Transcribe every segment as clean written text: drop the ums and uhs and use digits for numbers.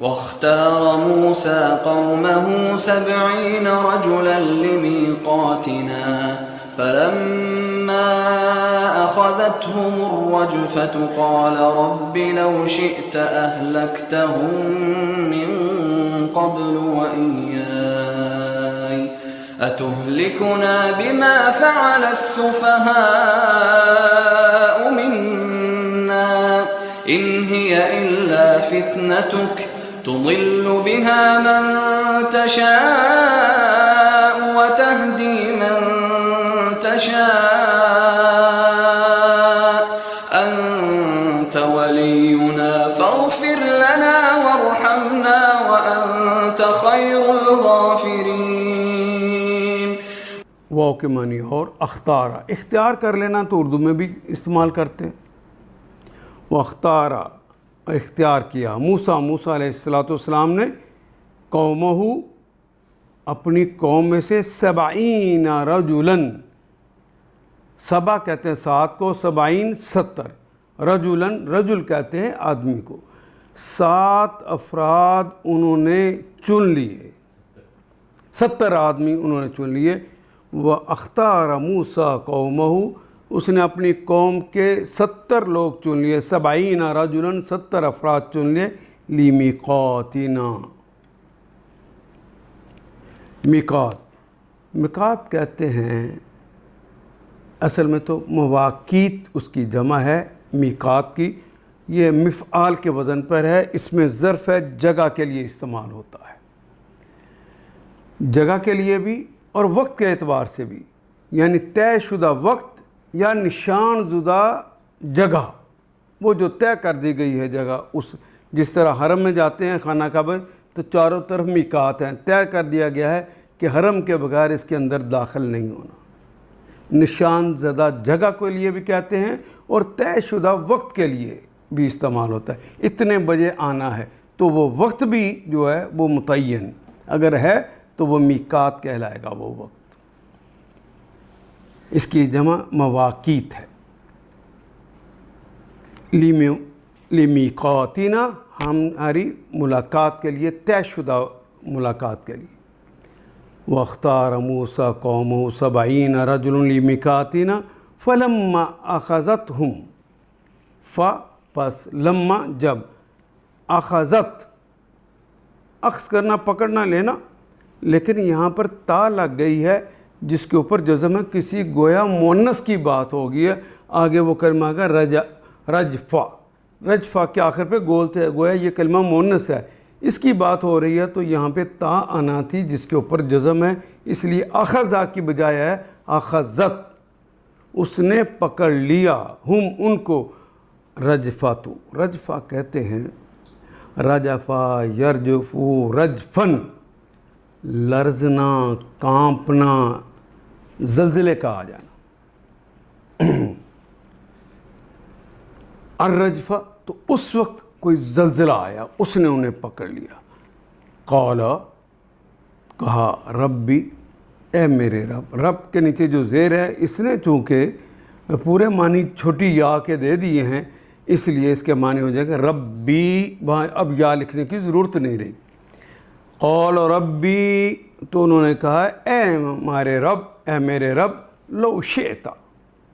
واختار موسى قومه 70 رجلا لميقاتنا فلما أخذتهم الرجفة قال رب لو شئت أهلكتهم من قبل وإياي أتهلكنا بما فعل السفهاء منا إن هي إلا فتنتك تضل بها من تشاء وتهدي من تشاء أنت ولينا فاغفر لنا وارحمنا وأنت خير الغافرين۔ واو کے معنی اور اختارا، اختیار کر لینا تو اردو میں بھی استعمال کرتے ہیں۔ واختارا اختیار کیا موسیٰ علیہ السلام نے قومہ اپنی قوم میں سے 70 رجلاً، سبا کہتے ہیں 7 کو، 70 70 رجلاً، رجل کہتے ہیں آدمی کو، 7 افراد انہوں نے چن لیے، 70 آدمی انہوں نے چن لیے۔ وَاخْتَارَ مُوسَىٰ قَوْمَهُ، اس نے اپنی قوم کے 70 لوگ چن لیے، 70 رجلاً، 70 افراد چن لیے، لِمِيقَاتِنَا، میقات کہتے ہیں، اصل میں تو مواقیت اس کی جمع ہے میقات کی، یہ مفعال کے وزن پر ہے، اس میں ظرف ہے، جگہ کے لیے استعمال ہوتا ہے، جگہ کے لیے بھی اور وقت کے اعتبار سے بھی، یعنی طے شدہ وقت یا نشان زدہ جگہ، وہ جو طے کر دی گئی ہے جگہ، اس جس طرح حرم میں جاتے ہیں خانہ کعبہ تو چاروں طرف میقات ہیں، طے کر دیا گیا ہے کہ حرم کے بغیر اس کے اندر داخل نہیں ہونا، نشان زدہ جگہ کے لیے بھی کہتے ہیں اور طے شدہ وقت کے لیے بھی استعمال ہوتا ہے۔ اتنے بجے آنا ہے تو وہ وقت بھی جو ہے وہ متعین اگر ہے تو وہ میقات کہلائے گا وہ وقت، اس کی جمع مواقیت ہے۔ لِمِيقَاتِنَا، ہماری ملاقات کے لیے، طے شدہ ملاقات کے لیے۔ وَاخْتَارَ مُوسَىٰ قَوْمَهُ 70 رَجُلٌ لِمِيقَاتِنَا فَلَمَّا أَخَذَتْهُمْ، پس لما جب، اخذت اخذ کرنا پکڑنا لینا، لیکن یہاں پر تا لگ گئی ہے جس کے اوپر جزم ہے، کسی گویا مونس کی بات ہوگی ہے، آگے وہ کلمہ آگا رجفہ، رجفہ کے آخر پہ گولتے گویا یہ کلمہ مونس ہے، اس کی بات ہو رہی ہے تو یہاں پہ تا آنا تھی جس کے اوپر جزم ہے، اس لیے اخذا کی بجائے ہے اخذت، اس نے پکڑ لیا، ہم ان کو، رجفاتو، رجفہ کہتے ہیں، رجفہ یرجفو رجفن، لرزنا، کانپنا، زلزلے کا آ جانا۔ الرجفہ تو اس وقت کوئی زلزلہ آیا، اس نے انہیں پکڑ لیا۔ قال، کہا، ربی، اے میرے رب، رب کے نیچے جو زیر ہے اس نے چونکہ پورے معنی چھوٹی یا کے دے دیے ہیں، اس لیے اس کے معنی ہو جائے گا ربی، وہاں اب یا لکھنے کی ضرورت نہیں رہی۔ قال ربی، تو انہوں نے کہا اے ہمارے رب، اے میرے رب، لو شئتا،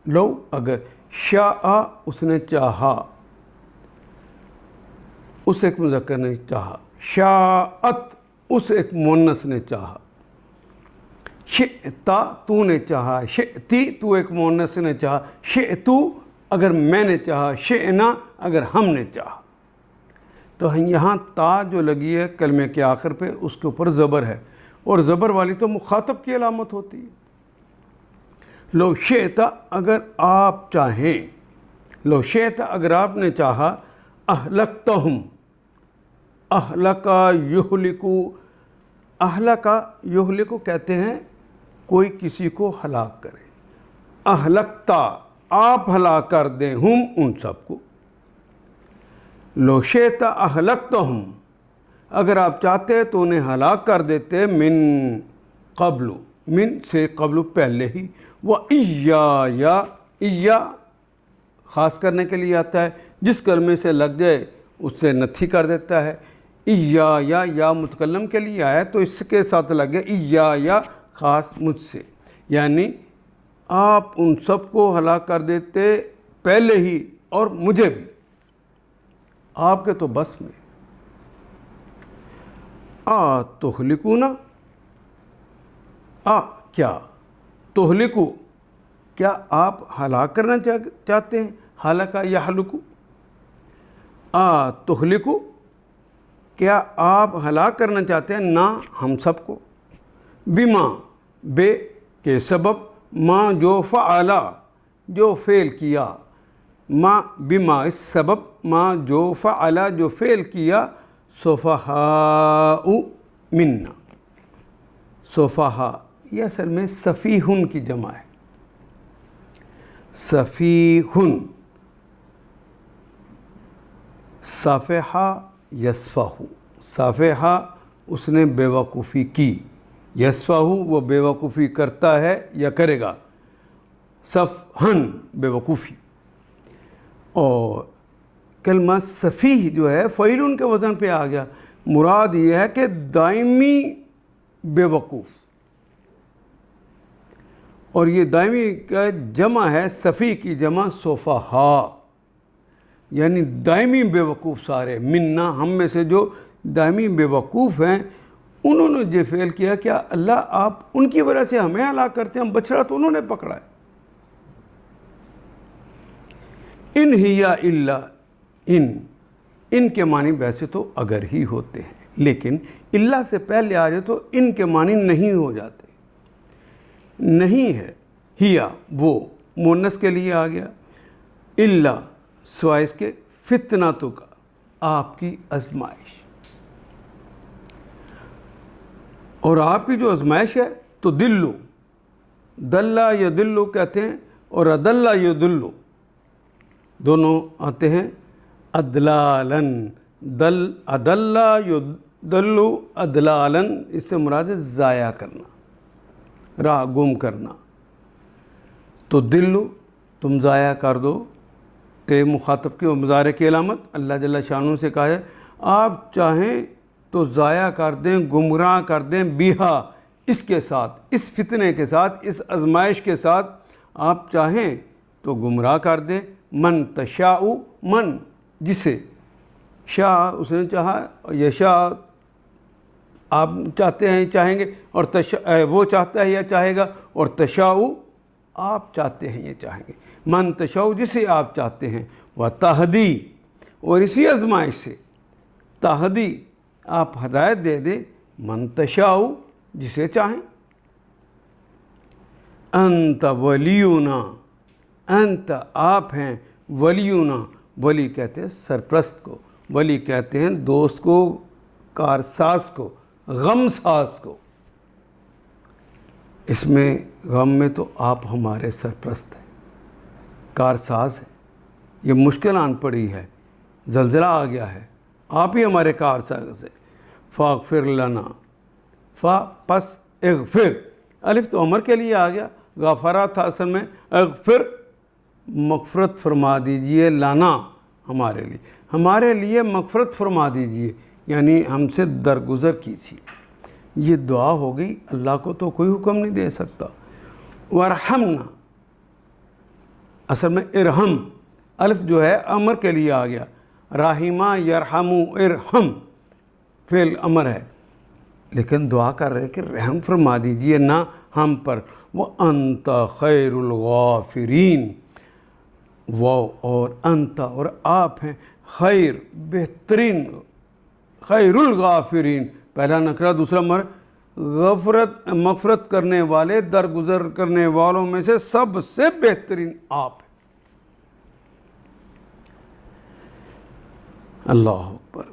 لو اگر، شاء اس نے چاہا، اس ایک مذکر نے چاہا، شاءت اس ایک مونس نے چاہا، شئتا تو نے چاہا، شئتی تو ایک مونس نے چاہا، شئتو اگر میں نے چاہا، شئنا اگر ہم نے چاہا۔ تو یہاں تا جو لگی ہے کلمے کے آخر پہ اس کے اوپر زبر ہے، اور زبر والی تو مخاطب کی علامت ہوتی ہے۔ لو شئتا اگر آپ چاہیں، لو شئتا اگر آپ نے چاہا، اہلکتہم، اہلکا یہلکو، اہلکا یہلکو کہتے ہیں کوئی کسی کو ہلاک کرے، اہلکتا آپ ہلاک کر دیں، ہم ان سب کو، لو شئتا اہلکتہم اگر آپ چاہتے تو انہیں ہلاک کر دیتے، من قبل، من سے قبل پہلے ہی، وَإِيَّا خاص کرنے کے لیے آتا ہے، جس کلمے سے لگ جائے اس سے نتھی کر دیتا ہے، یا متکلم کے لیے آیا تو اس کے ساتھ لگ گیا یا خاص مجھ سے، یعنی آپ ان سب کو ہلاک کر دیتے پہلے ہی اور مجھے بھی، آپ کے تو بس میں۔ تہلکونا، کیا تہلکو، کیا آپ ہلاک کرنا چاہتے ہیں؟ ہلاکا یہلکو، تہلکو، کیا آپ ہلاک کرنا چاہتے ہیں نہ ہم سب کو، بما، بے کے سبب، ما جو فعلا، جو فعل کیا، ما بما اس سبب، ما جو فعلا جو فعل کیا، سفہاء منا، سفہاء یہ اصل میں سفیہن کی جمع ہے، سفیہن، صفحہ یصفح، صفحہ اس نے بے وقوفی کی، یصفح وہ بے وقوفی کرتا ہے یا کرے گا، صفحن بے وقوفی۔ اور کلمہ سفیہ جو ہے فعیل کے وزن پہ آ گیا، مراد یہ ہے کہ دائمی بے وقوف، اور یہ دائمی کا جمع ہے، سفیہ کی جمع سفہاء، یعنی دائمی بے وقوف سارے، منا ہم میں سے جو دائمی بے وقوف ہیں انہوں نے یہ فعل کیا، کیا اللہ آپ ان کی وجہ سے ہمیں ہلاک کرتے ہیں؟ ہم بچڑا تو انہوں نے پکڑا ہے۔ ان ہی الا، ان کے معنی ویسے تو اگر ہی ہوتے ہیں، لیکن اللہ سے پہلے آ جائے تو ان کے معنی نہیں ہو جاتے، نہیں ہے، ہیا وہ مؤنث کے لیے آ گیا، اللہ سوائے اس کے، فتنتوں کا آپ کی آزمائش، اور آپ کی جو آزمائش ہے تو دلو، دلہ یا دلو کہتے ہیں، اور ادلہ یا دلو دونوں آتے ہیں، ادلالن، ادلہ یا دلو ادلالن، اس سے مراد ہے ضائع کرنا، راہ گم کرنا، تو دلو تم ضائع کر دو، تے مخاطب کی اور مضارع کی علامت، اللہ جل شانہ سے کہا ہے آپ چاہیں تو ضائع کر دیں، گمراہ کر دیں، بیہا اس کے ساتھ، اس فتنے کے ساتھ، اس آزمائش کے ساتھ آپ چاہیں تو گمراہ کر دیں، من تشاء، من جسے، شاء اس نے چاہا، یشاء آپ چاہتے ہیں چاہیں گے، اور وہ چاہتا ہے یا چاہے گا، اور تشاء آپ چاہتے ہیں یہ چاہیں گے، من تشاء جسے آپ چاہتے ہیں، و تہدی اور اسی آزمائش سے تہدی آپ ہدایت دے دیں، من تشاء جسے چاہیں، انت ولینا، انت آپ ہیں، ولینا، ولی کہتے ہیں سرپرست کو، ولی کہتے ہیں دوست کو، کارساز کو، غم ساز کو، اس میں غم میں تو آپ ہمارے سرپرست ہیں، کارساز ہیں، یہ مشکل آن پڑی ہے، زلزلہ آ گیا ہے، آپ ہی ہمارے کارساز ہیں، فاغفر لنا، فا پس اغفر، الف تو عمر کے لیے آ گیا، غفرہ تھا اصل میں، اغفر مغفرت فرما دیجئے، لنا ہمارے لیے مغفرت فرما دیجئے، یعنی ہم سے درگزر کیجیے، یہ دعا ہو گئی، اللہ کو تو کوئی حکم نہیں دے سکتا، ورحمنا اصل میں ارحم، الف جو ہے امر کے لیے آ گیا، راہمہ یرحمو ارحم فعل امر ہے، لیکن دعا کر رہے کہ رحم فرما دیجئے نہ ہم پر، وَأَنْتَ خَيْرُ الْغَافِرِينَ، وہ اور انت اور آپ ہیں، خیر بہترین، خیر الغافرین، پہلا نکرہ دوسرا مغفرت کرنے والے، درگزر کرنے والوں میں سے سب سے بہترین آپ ہیں۔ اللہ اکبر۔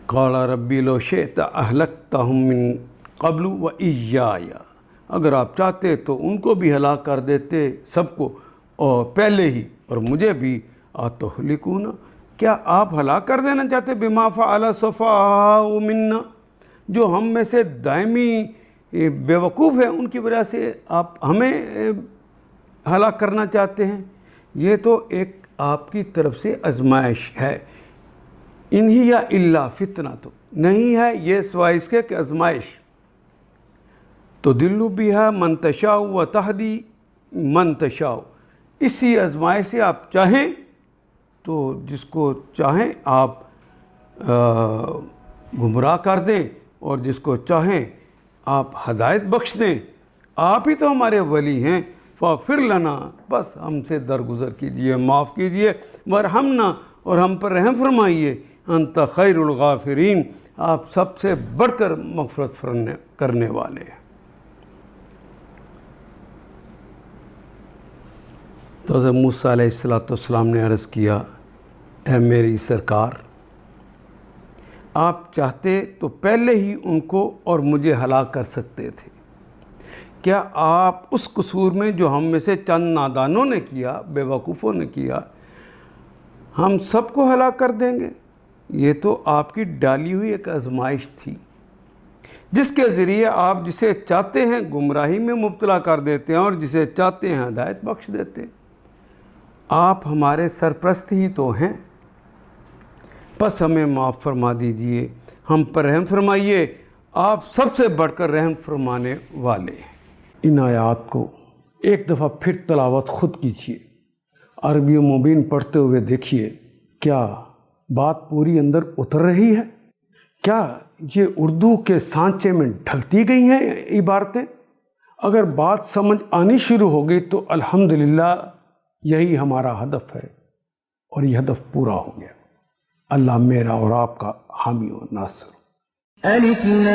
قال ربی لو شئت اہلکتہم من قبل وإیایا، اگر آپ چاہتے تو ان کو بھی ہلاک کر دیتے، سب کو، اور پہلے ہی اور مجھے بھی، اتہلکونا، کیا آپ ہلاک کر دینا چاہتے، بما فعل السفہاء منا، جو ہم میں سے دائمی بے وقوف ہیں ان کی وجہ سے آپ ہمیں ہلاک کرنا چاہتے ہیں؟ یہ تو ایک آپ کی طرف سے آزمائش ہے، ان ہی یا الا فتنہ، تو نہیں ہے یہ سوائے اس کے کہ آزمائش. تو دلو بہا من تشاء و تہدی من تشاء، اسی آزمائش سے آپ چاہیں تو جس کو چاہیں آپ گمراہ کر دیں اور جس کو چاہیں آپ ہدایت بخش دیں. آپ ہی تو ہمارے ولی ہیں. فاغفر لنا، بس ہم سے درگزر کیجئے، معاف کیجئے. ورحمنا، اور ہم پر رحم فرمائیے. انت خیر الغافرین، آپ سب سے بڑھ کر مغفرت کرنے والے ہیں. تو حضرت موسیٰ علیہ السلام نے عرض کیا، اے میری سرکار، آپ چاہتے تو پہلے ہی ان کو اور مجھے ہلاک کر سکتے تھے. کیا آپ اس قصور میں جو ہم میں سے چند نادانوں نے کیا، بے وقوفوں نے کیا، ہم سب کو ہلاک کر دیں گے؟ یہ تو آپ کی ڈالی ہوئی ایک آزمائش تھی جس کے ذریعے آپ جسے چاہتے ہیں گمراہی میں مبتلا کر دیتے ہیں اور جسے چاہتے ہیں ہدایت بخش دیتے ہیں. آپ ہمارے سرپرست ہی تو ہیں، بس ہمیں معاف فرما دیجئے، ہم پر رحم فرمائیے، آپ سب سے بڑھ کر رحم فرمانے والے ہیں. ان آیات کو ایک دفعہ پھر تلاوت خود کیجیے، عربی و مبین پڑھتے ہوئے دیکھیے کیا بات پوری اندر اتر رہی ہے، کیا یہ اردو کے سانچے میں ڈھلتی گئی ہیں عبارتیں. اگر بات سمجھ آنی شروع ہو گئی تو الحمدللہ یہی ہمارا ہدف ہے اور یہ ہدف پورا ہو گیا. اللہ میرا اور آپ کا حامی و ناصر. الف لام